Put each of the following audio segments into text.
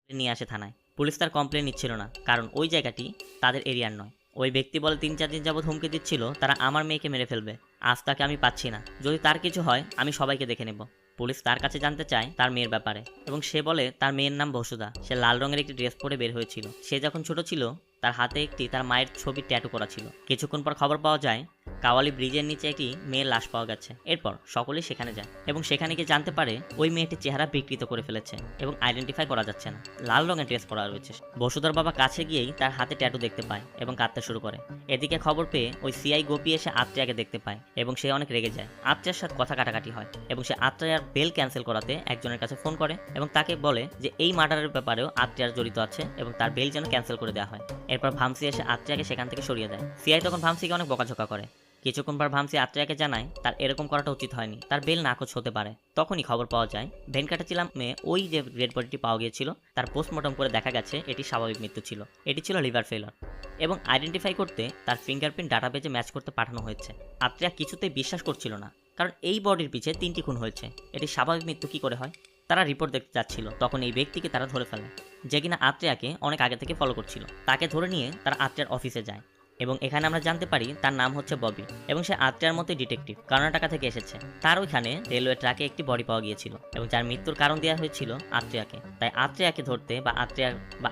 নিয়ে আসে থানায়। পুলিশ তার কমপ্লেন নিচ্ছিল না, কারণ ওই জায়গাটি তাদের এরিয়ার নয়। ওই ব্যক্তি বলে 3-4 দিন যাবৎ হুমকি দিচ্ছিল তারা আমার মেয়েকে মেরে ফেলবে। আজ তাকে আমি পাচ্ছি না, যদি তার কিছু হয় আমি সবাইকে দেখে নেব। পুলিশ তার কাছে জানতে চায় তার মেয়ের ব্যাপারে, এবং সে বলে তার মেয়ের নাম বসুধা। সে লাল রঙের একটি ড্রেস পরে বের হয়েছিল। সে যখন ছোট ছিল তার হাতে একটি তার মায়ের ছবি ট্যাটু করা ছিল। কিছুক্ষণ পর খবর পাওয়া যায় কাওয়ালি ব্রিজের নিচে একটি মেয়ের লাশ পাওয়া গেছে। এরপর সকলেই সেখানে যায় এবং সেখানে গিয়ে জানতে পারে ওই মেয়েটির চেহারা বিকৃত করে ফেলেছে এবং আইডেন্টিফাই করা যাচ্ছে না। লাল রঙের ড্রেস পরা রয়েছে। বসুধার বাবা কাছে গিয়েই তার হাতে ট্যাটু দেখতে পায় এবং কাঁদতে শুরু করে। এদিকে খবর পেয়ে ওই সিআই গোপী এসে আত্রেয়াকে দেখতে পায় এবং সে অনেক রেগে যায়। আত্রেয়ার সাথে কথা কাটাকাটি হয় এবং সে আত্রেয়ার বেল ক্যান্সেল করাতে একজনের কাছে ফোন করে এবং তাকে বলে যে এই মার্ডারের ব্যাপারেও আত্রেয়ার জড়িত আছে এবং তার বেল যেন ক্যান্সেল করে দেওয়া হয়। এরপর ভামসি এসে আত্রেয়াকে সেখান থেকে সরিয়ে দেয়। সিআই তখন ভামসিকে অনেক বকাঝকা করে। কিছুক্ষণ পর ভামসি আত্রেয়াকে জানায় তার এরকম করাটা উচিত হয়নি, তার বেল নাকচ হতে পারে। তখনই খবর পাওয়া যায় ভেনকাটাচিলামে ওই যে ডেড বডিটি পাওয়া গিয়েছিল তার পোস্টমর্টম করে দেখা গেছে এটি স্বাভাবিক মৃত্যু ছিল, এটি ছিল লিভার ফেলার। এবং আইডেন্টিফাই করতে তার ফিঙ্গারপ্রিন্ট ডাটাবেজে ম্যাচ করতে পাঠানো হয়েছে। আত্রেয়া কিছুতেই বিশ্বাস করছিল না, কারণ এই বডির পিছে 3টি খুন হয়েছে, এটি স্বাভাবিক মৃত্যু কী করে হয়। তারা রিপোর্ট দেখতে যাচ্ছিল, তখন এই ব্যক্তিকে তারা ধরে ফেলে, যে কিনা আত্রেয়াকে অনেক আগে থেকে ফলো করছিল। তাকে ধরে নিয়ে তারা আত্রেয়ার অফিসে যায় এবং এখানে আমরা জানতে পারি তার নাম হচ্ছে ববি এবং সে আত্রেয়ার মতোই ডিটেকটিভ, কর্ণাটকা থেকে এসেছে। তার ওইখানে রেলওয়ে ট্র্যাকে একটি বডি পাওয়া গিয়েছিল এবং যার মৃত্যুর কারণ দেওয়া হয়েছিল আত্রেয়াকে। তাই আত্রেয়াকে ধরতে বা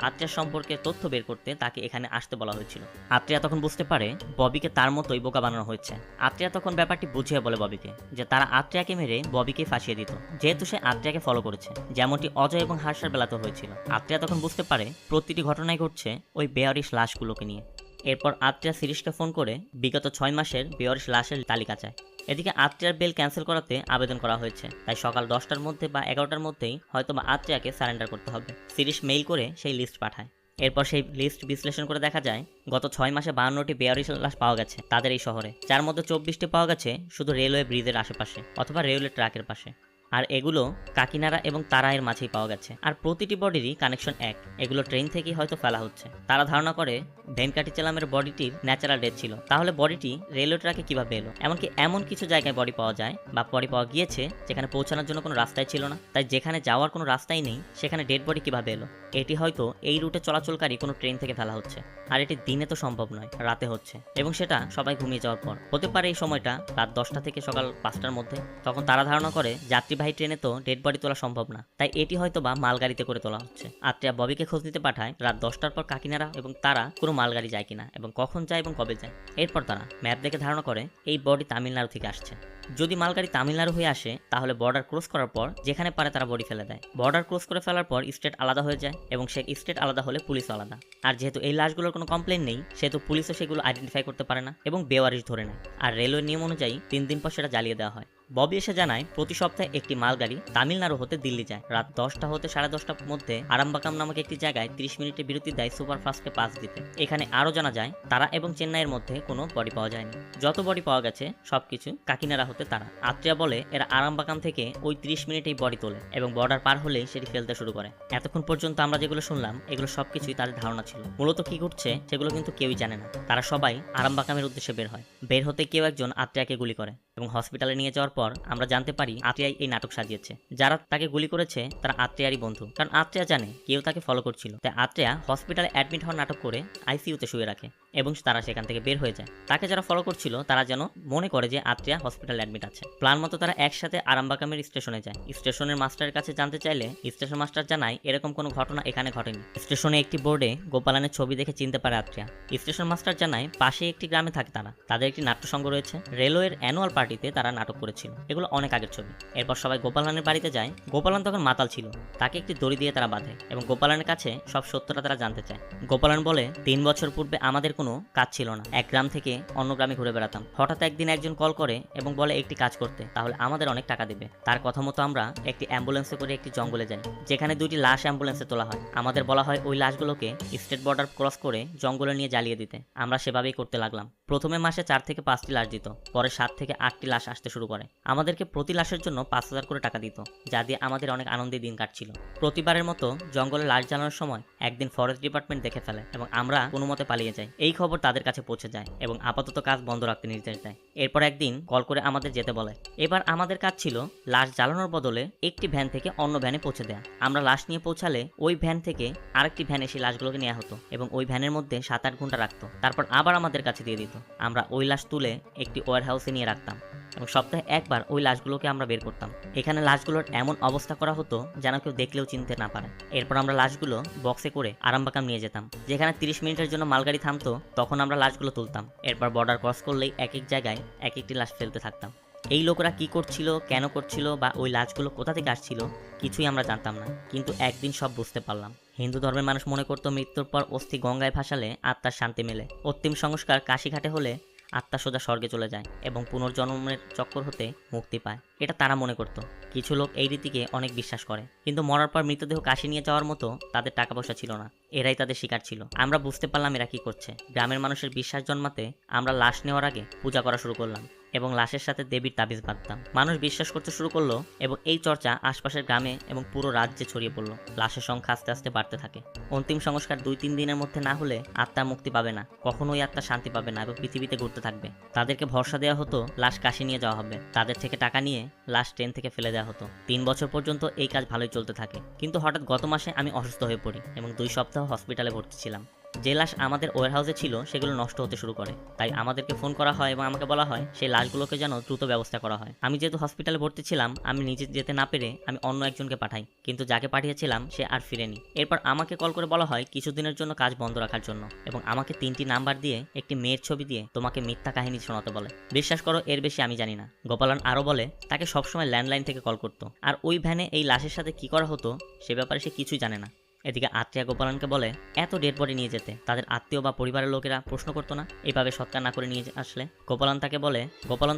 আত্রেয়ার সম্পর্কে তথ্য বের করতে তাকে এখানে আসতে বলা হয়েছিল। আত্রেয়া তখন বুঝতে পারে ববিকে তার মতোই বোকা বানানো হয়েছে। আত্রেয়া তখন ব্যাপারটি বুঝিয়ে বলে ববিকে যে তারা আত্রেয়াকে মেরে ববিকে ফাঁসিয়ে দিত, যেহেতু সে আত্রেয়াকে ফলো করেছে, যেমনটি অজয় এবং হার্ষার বেলাতেও হয়েছিল। আত্রেয়া তখন বুঝতে পারে প্রতিটি ঘটনাই ঘটছে ওই বেয়ারিশ লাশগুলোকে নিয়ে। এরপর আত্রেয়া সিরিজকে ফোন করে বিগত 6 মাসের বেয়ারিশ লাশের তালিকা চায়। এদিকে আত্রেয়ার বেল ক্যান্সেল করাতে আবেদন করা হয়েছে, তাই সকাল 10টার মধ্যে বা 11টার মধ্যেই হয়তো বা আত্রেয়াকে সারেন্ডার করতে হবে। সিরিজ মেইল করে সেই লিস্ট পাঠায়। এরপর সেই লিস্ট বিশ্লেষণ করে দেখা যায় গত 6 মাসে 52টি বেয়ারিশ লাশ পাওয়া গেছে তাদের এই শহরে, যার মধ্যে 24টি পাওয়া গেছে শুধু রেলওয়ে ব্রিজের আশেপাশে অথবা রেলওয়ে ট্র্যাকের পাশে। আর এগুলো কাকিনাড়া এবং তারায়ের মাঝেই পাওয়া গেছে। আর প্রতিটি বডিরই কানেকশন এক, এগুলো ট্রেন থেকেই হয়তো ফেলা হচ্ছে। তারা ধারণা করে ভেনকাটিচালামের বডিটির ন্যাচারাল ডেথ ছিল, তাহলে বডিটি রেলওয়ে ট্র্যাকে কিভাবে এলো। এমনকি এমন কিছু জায়গায় বডি পাওয়া যায় বা বডি পাওয়া গিয়েছে যেখানে পৌঁছানোর জন্য কোনো রাস্তাই ছিল না, তাই যেখানে যাওয়ার কোনো রাস্তাই নেই সেখানে ডেড বডি কিভাবে এলো। এটি হয়তো এই রুটে চলাচলকারী কোনো ট্রেন থেকে ফেলা হচ্ছে, আর এটি দিনে তো সম্ভব নয়, রাতে হচ্ছে, এবং সেটা সবাই ঘুমিয়ে যাওয়ার পর হতে পারে। এই সময়টা রাত 10টা থেকে সকাল 5টার মধ্যে। তখন তারা ধারণা করে যাত্রীবাহী ট্রেনে তো ডেড বডি তোলা সম্ভব না, তাই এটি হয়তো বা মালগাড়িতে করে তোলা হচ্ছে। আত্রেয়া ববিকে খোঁজ নিতে পাঠায় রাত 10টার পর কাকিনাড়া এবং তারা কোনো মালগাড়ি যায় কিনা এবং কখন যায় এবং কবে যায়। এরপর তারা ম্যাপ দেখে ধারণা করে এই বডি তামিলনাড়ু থেকে আসছে। যদি মালগাড়ি তামিলনাড়ু হয়ে আসে তাহলে বর্ডার ক্রস করার পর যেখানে পারে তারা বডি ফেলে দেয়। বর্ডার ক্রস করে ফেলার পর স্টেট আলাদা হয়ে যায় এবং সে স্টেট আলাদা হলে পুলিশ আলাদা। আর যেহেতু এই লাশগুলোর কোনো কমপ্লেন নেই সেহেতু পুলিশও সেগুলো আইডেন্টিফাই করতে পারে না এবং বেওয়ারিশ ধরে নেয়। আর রেলওয়ে নিয়ম অনুযায়ী 3 দিন পর সেটা জ্বালিয়ে দেওয়া হয়। ববি এসে জানায় প্রতি সপ্তাহে একটি মালগাড়ি তামিলনাড়ু হতে দিল্লি যায়। রাত 10টা হতে 10:30টার মধ্যে আরামবাকাম নামক একটি জায়গায় 30 মিনিটের বিরতি দেয় সুপারফাস্টকে পাস দিতে। এখানে আরও জানা যায় তারা এবং চেন্নাইয়ের মধ্যে কোনো বডি পাওয়া যায়নি। যত বডি পাওয়া গেছে সবকিছু কাকিনাড়া হতে তারা। আত্রেয়া বলে এরা আরামবাকাম থেকে ওই 30 মিনিটেই বডি তোলে এবং বর্ডার পার হলেই সেটি ফেলতে শুরু করে। এতক্ষণ পর্যন্ত আমরা যেগুলো শুনলাম এগুলো সবকিছুই তাদের ধারণা ছিল। মূলত কি ঘটছে সেগুলো কিন্তু কেউই জানে না। তারা সবাই আরামবাকামের উদ্দেশ্যে বের হয়। বের হতে কেউ একজন আত্রেয়াকে গুলি করে এবং হসপিটালে নিয়ে যাওয়ার পর আমরা জানতে পারি আত্রেয়াই এই নাটক সাজিয়েছে। যারা তাকে গুলি করেছে তারা আত্রেয়ারই বন্ধু, কারণ আত্রেয়া জানে কেউ তাকে ফলো করছিল। তাই আত্রেয়া হসপিটালে অ্যাডমিট হওয়ার নাটক করে আইসিইউতে শুয়ে রাখে এবং তারা সেখান থেকে বের হয়ে যায়। তাকে যারা ফলো করছিল তারা যেন মনে করে যে আত্রেয়া হসপিটালে অ্যাডমিট আছে। প্ল্যান মতো তারা একসাথে আরামবাকামের স্টেশনে যায়। স্টেশনের মাস্টারের কাছে জানতে চাইলে স্টেশন মাস্টার জানায় এরকম কোনো ঘটনা এখানে ঘটেনি। স্টেশনে একটি বোর্ডে গোপালনের ছবি দেখে চিনতে পারে আত্রেয়া। স্টেশন মাস্টার জানায় পাশে একটি গ্রামে থাকে তারা, তাদের একটি নাট্যসংঘ রয়েছে। রেলওয়ের অ্যানুয়াল পার্টিতে তারা নাটক করেছিল, এগুলো অনেক আগের ছবি। এরপর সবাই গোপালনের বাড়িতে যায়। গোপালন তখন মাতাল ছিল, তাকে একটি দড়ি দিয়ে তারা বাঁধে এবং গোপালনের কাছে সব সত্যটা তারা জানতে চায়। গোপালন বলে 3 বছর পূর্বে আমাদের কোনো কাজ ছিল না, এক গ্রাম থেকে অন্য গ্রামে ঘুরে বেড়াতাম। হঠাৎ একদিন একজন কল করে এবং বলে একটি কাজ করতে, তাহলে আমাদের অনেক টাকা দেবে। তার কথা মতো আমরা একটি অ্যাম্বুলেন্সে করে একটি জঙ্গলে যাই, যেখানে 2টি লাশ অ্যাম্বুলেন্সে তোলা হয়। আমাদের বলা হয় ওই লাশগুলোকে স্টেট বর্ডার ক্রস করে জঙ্গলে নিয়ে জ্বালিয়ে দিতে। আমরা সেভাবেই করতে লাগলাম। প্রথমে মাসে 4 থেকে 5টি লাশ দিত, পরে 7 থেকে 8টি লাশ আসতে শুরু করে। আমাদেরকে প্রতি লাশের জন্য 5000 করে টাকা দিত, যা দিয়ে আমাদের অনেক আনন্দে দিন কাটছিল। প্রতিবারের মতো জঙ্গলে লাশ জ্বালানোর সময় একদিন ফরেস্ট ডিপার্টমেন্ট দেখে ফেলে এবং আমরা কোনো মতে পালিয়ে যাই। এই খবর তাদের কাছে পৌঁছে যায় এবং আপাতত কাজ বন্ধ রাখতে নির্দেশ দেয়। এরপর একদিন কল করে আমাদের যেতে বলে। এবার আমাদের কাজ ছিল লাশ জ্বালানোর বদলে একটি ভ্যান থেকে অন্য ভ্যানে পৌঁছে দেয়া। আমরা লাশ নিয়ে পৌঁছালে ওই ভ্যান থেকে আরেকটি ভ্যান এসে লাশগুলোকে নেওয়া হতো এবং ওই ভ্যানের মধ্যে 7-8 ঘন্টা রাখতো, তারপর আবার আমাদের কাছে দিয়ে দিত। আমরা ওই লাশ তুলে একটি ওয়্যার হাউসে নিয়ে রাখতাম এবং সপ্তাহে একবার ওই লাশগুলোকে আমরা বের করতাম। এখানে লাশগুলোর এমন অবস্থা করা হতো যেন কেউ দেখলেও চিনতে না পারে। এরপর আমরা লাশগুলো বক্সে করে আরামবাগাম নিয়ে যেতাম, যেখানে 30 মিনিটের জন্য মালগাড়ি থামতো। তখন আমরা লাশগুলো তুলতাম। এরপর বর্ডার ক্রস করলেই এক এক জায়গায় এক একটি লাশ ফেলতে থাকতাম। এই লোকেরা কি করছিল, কেন করছিল বা ওই লাশগুলো কোথা থেকে আসছিল কিছুই আমরা জানতাম না, কিন্তু একদিন সব বুঝতে পারলাম। হিন্দু ধর্মের মানুষ মনে করতো মৃত্যুর পর অস্থি গঙ্গায় ভাসালে আত্মার শান্তি মেলে, অন্তিম সংস্কার কাশীঘাটে হলে আত্মা সোজা স্বর্গে চলে যায় এবং পুনর্জন্মের চক্কর হতে মুক্তি পায়। এটা তারা মনে করত। কিছু লোক এই রীতিকে অনেক বিশ্বাস করে, কিন্তু মরার পর মৃতদেহ কাশি নিয়ে যাওয়ার মতো তাদের টাকা পয়সা ছিল না। এরাই তাদের শিকার ছিল। আমরা বুঝতে পারলাম এরা কি করছে। গ্রামের মানুষের বিশ্বাস জন্মাতে আমরা লাশ নেওয়ার আগে পূজা করা শুরু করলাম এবং লাশের সাথে দেবীর তাবিজ বাঁধতাম। মানুষ বিশ্বাস করতে শুরু করলো এবং এই চর্চা আশপাশের গ্রামে এবং পুরো রাজ্যে ছড়িয়ে পড়লো। লাশের সংখ্যা আস্তে আস্তে বাড়তে থাকে। অন্তিম সংস্কার 2-3 দিনের মধ্যে না হলে আত্মা মুক্তি পাবে না, কখনোই আত্মা শান্তি পাবে না এবং পৃথিবীতে ঘুরতে থাকবে। তাদেরকে ভরসা দেওয়া হতো লাশ কাশি নিয়ে যাওয়া হবে, তাদের থেকে টাকা নিয়ে লাশ ট্রেন থেকে ফেলে দেওয়া হতো। 3 বছর পর্যন্ত এই কাজ ভালোই চলতে থাকে, কিন্তু হঠাৎ গত মাসে আমি অসুস্থ হয়ে পড়ি এবং 2 সপ্তাহ হসপিটালে ভর্তি ছিলাম। যে লাশ আমাদের ওয়্যারহাউসে ছিল সেগুলো নষ্ট হতে শুরু করে, তাই আমাদেরকে ফোন করা হয় এবং আমাকে বলা হয় সেই লাশগুলোকে যেন দ্রুত ব্যবস্থা করা হয়। আমি যেহেতু হসপিটালে ভর্তি ছিলাম, আমি নিজে যেতে না পেরে আমি অন্য একজনকে পাঠাই, কিন্তু যাকে পাঠিয়েছিলাম সে আর ফিরেনি। এরপর আমাকে কল করে বলা হয় কিছুদিনের জন্য কাজ বন্ধ রাখার জন্য এবং আমাকে 3টি নাম্বার দিয়ে একটি মেয়ের ছবি দিয়ে তোমাকে মিথ্যা কাহিনী শোনাতে বলে। বিশ্বাস করো, এর বেশি আমি জানি না। গোপালন আরও বলে তাকে সবসময় ল্যান্ডলাইন থেকে কল করতো, আর ওই ভ্যানে এই লাশের সাথে কি করা হতো সে ব্যাপারে সে কিছুই জানে না। এদিকে আত্রিয়া গোপালনকে বলে এত ডেড বডি নিয়ে যেতে তাদের আত্মীয় বা পরিবারের লোকেরা প্রশ্ন করতো না, এভাবে সৎকার না করে নিয়ে আসলে। গোপালন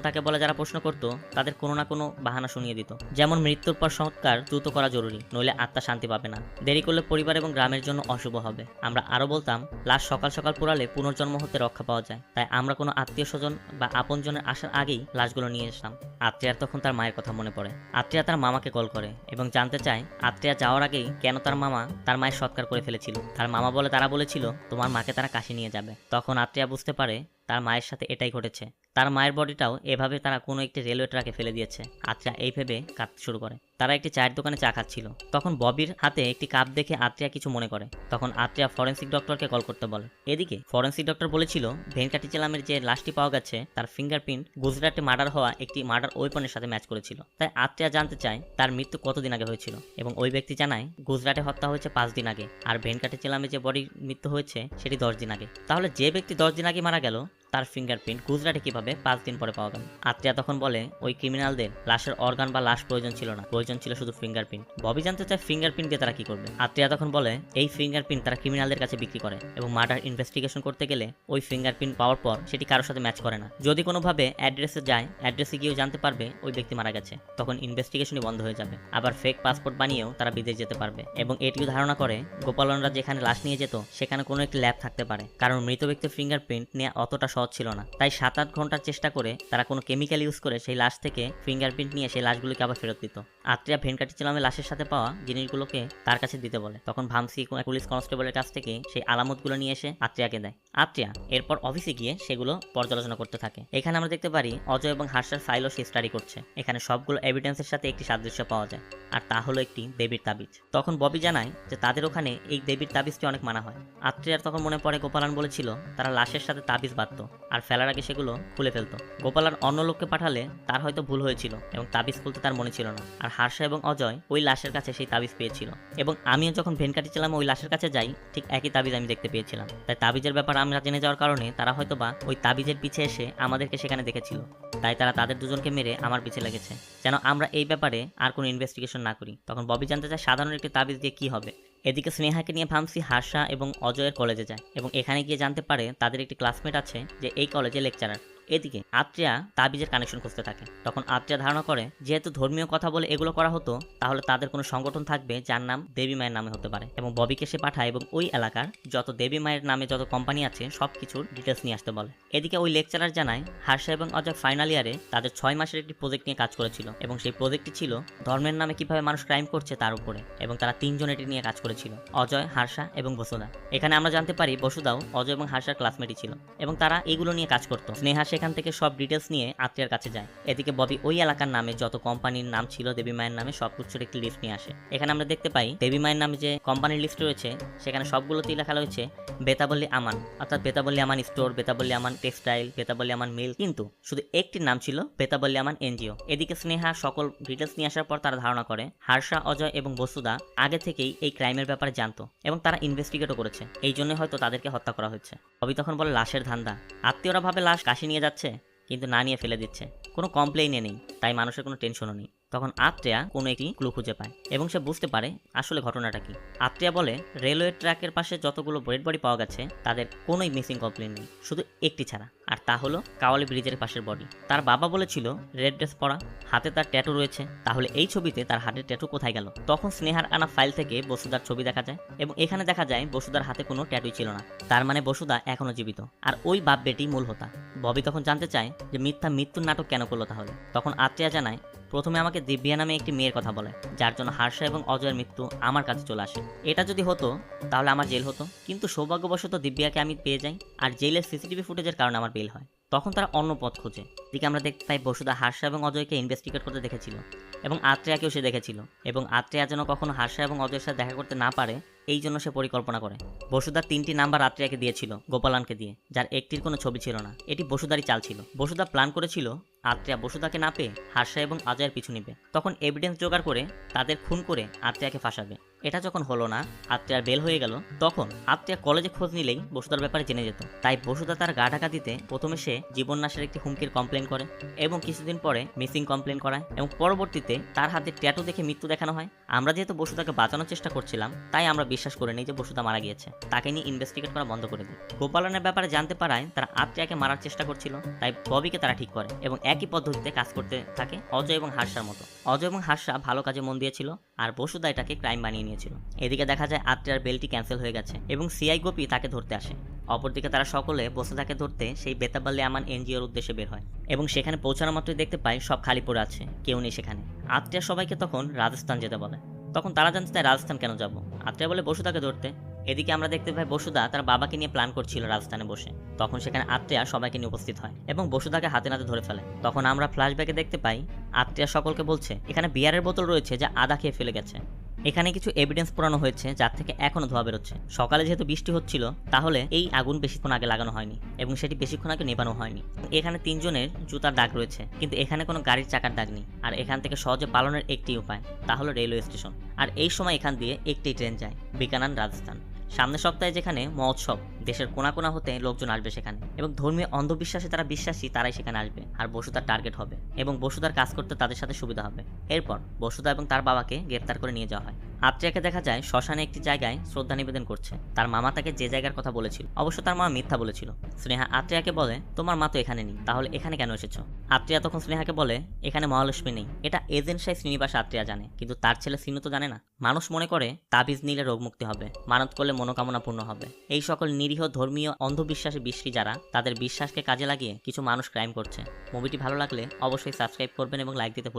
তাকে বলে যারা প্রশ্ন করতো তাদের কোনো না কোনো বাহানা শুনিয়ে দিত, যেমন মৃত্যুর পর সৎকার দ্রুত করা জরুরি, নইলে আত্মা শান্তি পাবে না, দেরি করলে পরিবার এবং গ্রামের জন্য অশুভ হবে। আমরা আরো বলতাম লাশ সকাল সকাল পোড়ালে পুনর্জন্ম হতে রক্ষা পাওয়া যায়, তাই আমরা কোনো আত্মীয় স্বজন বা আপনজনের আসার আগেই লাশগুলো নিয়ে আসতাম। আত্রিয়ার তখন তার মায়ের কথা মনে পড়ে। আত্রিয়া তার মামাকে কল করে এবং জানতে চায় আত্রিয়া যাওয়ার আগেই কেন তার মামা তার মায়ের সৎকার করে ফেলেছিল। তার মামা বলে তারা বলেছিল তোমার মাকে তারা কাশি নিয়ে যাবে। তখন আত্রিয়া বুঝতে পারে তার মায়ের সাথে এটাই ঘটেছে। তার মায়ের বডিটাও এভাবে তারা কোনো একটি রেলওয়ে ট্র্যাকে ফেলে দিয়েছে। আত্রিয়া এই ভেবে কাঁদতে শুরু করে। তারা একটি চায়ের দোকানে চা খাচ্ছিল, তখন ববির হাতে একটি কাপ দেখে আত্রিয়া কিছু মনে করে। তখন আত্রিয়া ফরেন্সিক ডক্টরকে কল করতে বলে। এদিকে ফরেন্সিক ডক্টর বলেছিল ভেনকাটিচালামের যে লাশটি পাওয়া গেছে তার ফিঙ্গারপ্রিন্ট গুজরাটে মার্ডার হওয়া একটি মার্ডার ওয়েপনের সাথে ম্যাচ করেছিল। তাই আত্রিয়া জানতে চায় তার মৃত্যু কতদিন আগে হয়েছিল এবং ওই ব্যক্তি জানায় গুজরাটে হত্যা হয়েছে 5 দিন আগে, আর ভেনকাটিচালামে যে বডির মৃত্যু হয়েছে সেটি 10 দিন আগে। তাহলে যে ব্যক্তি 10 দিন আগে মারা গেল তার ফিঙ্গারপ্রিন্ট গুজরাটে কিভাবে 5 দিন পরে পাওয়া গেল? আত্রিয়া তখন বলে ওই ক্রিমিনালদের লাশের অর্গান বা লাশ প্রয়োজন ছিল না, প্রয়োজন ছিল শুধু ফিঙ্গারপ্রিন্ট। ববি জানতে চায় ফিঙ্গারপ্রিন্ট দিয়ে তারা কি করবে। আত্রিয়া তখন বলে এই ফিঙ্গারপ্রিন্ট তারা ক্রিমিনালদের কাছে বিক্রি করে এবং মার্ডার ইনভেস্টিগেশন করতে গেলে ওই ফিঙ্গারপ্রিন্ট পাওয়ার পর সেটি কারোর সাথে ম্যাচ করে না। যদি কোনোভাবে অ্যাড্রেসে যায়, অ্যাড্রেসে গিয়েও জানতে পারবে ওই ব্যক্তি মারা গেছে, তখন ইনভেস্টিগেশনই বন্ধ হয়ে যাবে। আবার ফেক পাসপোর্ট বানিয়েও তারা বিদেশ যেতে পারবে এবং এটিও ধারণা করে গোপালনরা যেখানে লাশ নিয়ে যেত সেখানে কোনো একটি ল্যাব থাকতে পারে, কারণ মৃত ব্যক্তির ফিঙ্গারপ্রিন্ট নেওয়া অতটা সহজ ছিল না। তাই 7-8 ঘন্টার চেষ্টা করে তারা কোনো কেমিক্যাল ইউজ করে সেই লাশ থেকে ফিঙ্গারপ্রিন্ট নিয়ে সেই লাশগুলোকে আবার ফেরত দিত। আত্রিয়া ভেনকাটিচালামের লাশের সাথে পাওয়া জিনিসগুলোকে তার কাছে দিতে বলে। তখন ভামসি পুলিশ কনস্টেবলের কাছ থেকে সেই আলামতগুলো নিয়ে এসে আত্রিয়াকে দেয়। আত্রিয়া এরপর অফিসে গিয়ে সেগুলো পর্যালোচনা করতে থাকে। এখানে আমরা দেখতে পারি অজয় এবং হার্ষার ফাইলও সে স্টাডি করছে। এখানে সবগুলো এভিডেন্সের সাথে একটি সাদৃশ্য পাওয়া যায়, আর তা হলো একটি দেবীর তাবিজ। তখন ববি জানায় যে তাদের ওখানে এই দেবীর তাবিজটি অনেক মানা হয়। আত্রিয়ার তখন মনে পড়ে গোপালন বলেছিল তারা লাশের সাথে তাবিজ বাঁধত আর ফেলার আগে সেগুলো খুলে ফেলতো। গোপালন অন্য লোককে পাঠালে তার হয়তো ভুল হয়েছিল এবং তাবিজ খুলতে তার মনে ছিল না, আর হার্ষা এবং অজয় ওই লাশের কাছে সেই তাবিজ পেয়েছিল এবং আমিও যখন ভেনকাটিচালামে ওই লাশের কাছে যাই ঠিক একই তাবিজ আমি দেখতে পেয়েছিলাম। তাই তাবিজের ব্যাপার আমরা জেনে যাওয়ার কারণে তারা হয়তোবা ওই তাবিজের পিছে এসে আমাদেরকে সেখানে দেখেছিল, তাই তারা তাদের দুজনকে মেরে আমার পিছে লেগেছে যেন আমরা এই ব্যাপারে আর কোনো ইনভেস্টিগেশন না করি। তখন ববি জানতে চায় সাধারণ একটি তাবিজ দিয়ে কি হবে। এদিকে স্নেহাকে নিয়ে ভামসি হার্ষা এবং অজয়ের কলেজে যায় এবং এখানে গিয়ে জানতে পারে তাদের একটি ক্লাসমেট আছে যে এই কলেজে লেকচারার। এদিকে আত্রিয়া তাবিজের কানেকশন খুঁজতে থাকে। তখন আত্রিয়া ধারণা করে যেহেতু ধর্মীয় কথা বলে এগুলো করা হতো, তাহলে তাদের কোনো সংগঠন থাকবে যার নাম দেবী মায়ের নামে হতে পারে, এবং ববিকে সে পাঠায় এবং ওই এলাকার যত দেবী মায়ের নামে যত কোম্পানি আছে সবকিছুর ডিটেলস নিয়ে আসতে বলে। এদিকে ওই লেকচারার জানায় হার্ষা এবং অজয় ফাইনাল ইয়ারে তাদের 6 মাসের একটি প্রজেক্ট নিয়ে কাজ করেছিল, এবং সেই প্রজেক্টটি ছিল ধর্মের নামে কিভাবে মানুষ ক্রাইম করছে তার উপরে, এবং তারা 3 জন এটি নিয়ে কাজ করেছিল, অজয়, হার্ষা এবং বসুধা। এখানে আমরা জানতে পারি বসুধাও অজয় এবং হার্ষার ক্লাসমেটই ছিল, এবং তারা এইগুলো নিয়ে কাজ করতো। স্নেহা সেখান থেকে সব ডিটেলস নিয়ে আত্রিয়ার কাছে যায়। এদিকে ববি ওই এলাকার নামে যত কোম্পানির নাম ছিল দেবী মায়ের নামে সবকিছুর একটি লিস্ট নিয়ে আসে। এখানে আমরা দেখতে পাই দেবী মায়ের নামে যে কোম্পানির লিস্ট রয়েছে সেখানে সবগুলোতেই লেখা রয়েছে বেতাবল্লী আমান, অর্থাৎ বেতাবল্লী আমান স্টোর, বেতাবল্লী আমান টেক্সটাইল, বেতাবল্লী আমান মিল, কিন্তু শুধু একটি নাম ছিল বেতাবল্লী আমান এনজিও। এদিকে স্নেহা সকল ডিটেলস নিয়ে আসার পর তারা ধারণা করে হার্ষা, অজয় এবং বসুধা আগে থেকেই এই ক্রাইমের ব্যাপারে জানতো এবং তারা ইনভেস্টিগেটও করেছে, এই জন্য হয়তো তাদেরকে হত্যা করা হয়েছে। ববি তখন বলে লাশের ধান্দা, আত্মীয়রা ভাবে লাশ কাশি নিয়ে যাচ্ছে কিন্তু না নিয়ে ফেলে দিচ্ছে, কোনো কমপ্লেইনে নেই, তাই মানুষের কোনো টেনশনও নেই। তখন আত্রিয়া কোনো একটি ক্লু খুঁজে পায় এবং সে বুঝতে পারে আসলে ঘটনাটা কি। আত্রিয়া বলে রেলওয়ে ট্র্যাকের পাশে যতগুলো ডেড বডি পাওয়া গেছে তাদের কোনোই মিসিং কমপ্লেন নেই, শুধু একটি ছাড়া, আর তা হলো কাওয়ালি ব্রিজের পাশের বডি। তার বাবা বলেছিল রেড ড্রেস পরা, হাতে তার ট্যাটু রয়েছে, তাহলে এই ছবিতে তার হাতের ট্যাটু কোথায় গেল? তখন স্নেহার আনা ফাইল থেকে বসুধার ছবি দেখা যায় এবং এখানে দেখা যায় বসুধার হাতে কোনো ট্যাটুই ছিল না, তার মানে বসুধা এখনো জীবিত, আর ওই বাপ বেটি মূল হোতা। ববি তখন জানতে চায় যে মিথ্যা মৃত্যুর নাটক কেন করলো তাহলে। তখন আত্রিয়া জানায় প্রথমে আমাকে দিব্যা নামে একটি মেয়ের কথা বলে, যার জন্য হার্ষা এবং অজয়ের মৃত্যু আমার কাছে চলে আসে। এটা যদি হতো তাহলে আমার জেল হতো, কিন্তু সৌভাগ্যবশত দিব্যাকে আমি পেয়ে যাই, আর জেলের সিসিটিভি ফুটেজের কারণে আমার বেল হয়। তখন তারা অন্য পথ খোঁজে। এদিকে আমরা দেখতে পাই বসুধা হার্ষা এবং অজয়কে ইনভেস্টিগেট করতে দেখেছিল এবং আত্রিয়াকেও সে দেখেছিল, এবং আত্রিয়া যেন কখনো হার্ষা এবং অজয়ের সাথে দেখা করতে না পারে এই জন্য সে পরিকল্পনা করে। বসুধার 3টি নাম্বার আত্রিয়াকে দিয়েছিল গোপালানকে দিয়ে, যার একটির কোনো ছবি ছিল না। এটি বসুধারই চাল ছিল। বসুধা প্ল্যান করেছিল আত্রিয়া বসুধাকে না পেয়ে হার্ষা এবং অজয়ের পিছু নিবে, তখন এভিডেন্স জোগাড় করে তাদের খুন করে আত্রিয়াকে ফাঁসাবে। এটা যখন হলো না, আত্রিয়ার বেল হয়ে গেল, তখন আত্রিয়া কলেজে খোঁজ নিলেই বসুধার ব্যাপারে জেনে যেত। তাই বসুধা তার গা ঢাকা দিতে প্রথমে সে জীবননাশের একটি হুমকির কমপ্লেন করে এবং কিছুদিন পরে মিসিং কমপ্লেন করায়, এবং পরবর্তীতে তার হাতে ট্যাটু দেখে মৃত্যু দেখানো হয়। আমরা যেহেতু বসুধাকে বাঁচানোর চেষ্টা করছিলাম তাই আমরা বিশ্বাস করে নিই যে বসুধা মারা গিয়েছে, তাকে নিয়ে ইনভেস্টিগেট করা বন্ধ করে দিই। গোপালনের ব্যাপারে জানতে পারায় তারা আত্রিয়াকে মারার চেষ্টা করছিল, তাই ববিকে তারা ঠিক করে এবং একই পদ্ধতিতে কাজ করতে থাকে অজয় এবং হার্ষার মতো। অজয় এবং হার্ষা ভালো কাজে মন দিয়েছিল আর বসুধা এটাকে ক্রাইম বানিয়ে নিয়েছিল। এদিকে দেখা যায় আত্রিয়ার বেলটি ক্যান্সেল হয়ে গেছে এবং সিআই গোপী তাকে ধরতে আসে। অপরদিকে তারা সকলে বসুধাকে ধরতে সেই বেতাবল্লী আমান এনজিওর উদ্দেশ্যে বের হয় এবং সেখানে পৌঁছানো মাত্রই দেখতে পায় সব খালি পড়ে আছে, কেউ নেই সেখানে। আত্রিয়া সবাইকে তখন রাজস্থান যেতে বলে। তখন তারা জানতে চায় রাজস্থান কেন যাব, আত্রিয়া বলে বসুধাকে ধরতে। এদিকে আমরা দেখতে পাই বসুধা তার বাবাকে নিয়ে প্ল্যান করছিল রাজস্থানে বসে, তখন সেখানে আত্রিয়া সবাইকে নিয়ে উপস্থিত হয় এবং বসুধাকে হাতে নাতে ধরে ফেলে। তখন আমরা ফ্ল্যাশব্যাকে দেখতে পাই আত্রিয়া সকলকে বলছে এখানে বিয়ারের বোতল রয়েছে যা আদা খেয়ে ফেলে গেছে। এখানে কিছু এভিডেন্স পোড়ানো হয়েছে যার থেকে এখনো ধোয়া বেরোচ্ছে। সকালে যেহেতু বৃষ্টি হচ্ছিল তাহলে এই আগুন বেশিক্ষণ আগে লাগানো হয়নি এবং সেটি বেশিক্ষণ আগে নেবানো হয়নি। এখানে 3 জনের জুতার দাগ রয়েছে, কিন্তু এখানে কোনো গাড়ির চাকার দাগ নেই। আর এখান থেকে সহজে পালানোর একটি উপায়, তা হলো রেলওয়ে স্টেশন। আর এই সময় এখান দিয়ে একটি ট্রেন যায় বিকানান রাজস্থান। সামনের সপ্তাহে যেখানে মহোৎসব, দেশের কোনা কোনা হতে লোকজন আসবে সেখানে, এবং ধর্মীয় অন্ধবিশ্বাসে তারা বিশ্বাসী তারাই সেখানে আসবে আর বসুধার টার্গেট হবে এবং বসুধার কাজ করতে তাদের সাথে সুবিধা হবে। এরপর বসুধা এবং তার বাবাকে গ্রেফতার করে নিয়ে যাওয়া হয়। আত্রিয়াকে দেখা যায় শ্মশানে একটি জায়গায় শ্রদ্ধা নিবেদন করছে। তার মামা তাকে যে জায়গার কথা বলেছিল, অবশ্য তার মা মিথ্যা বলেছিল। স্নেহা আত্রিয়াকে বলে তোমার মা তো এখানে নেই, তাহলে এখানে কেন এসেছো? আত্রিয়া তখন স্নেহাকে বলে এখানে মহালক্ষ্মী নেই, এটা এজেন্ট সাহেব শ্রীনিবাস আত্রিয়া জানে, কিন্তু তার ছেলে সিনু তো জানে না। মানুষ মনে করে তাবিজ নিলে রোগ মুক্তি হবে, মানত করলে মনোকামনা পূর্ণ হবে। এই সকল নিরীহ ধর্মীয় অন্ধবিশ্বাসে বিশ্বাসী যারা, তাদের বিশ্বাসকে কাজে লাগিয়ে কিছু মানুষ ক্রাইম করছে। মুভিটি ভালো লাগলে অবশ্যই সাবস্ক্রাইব করবেন এবং লাইক দিতে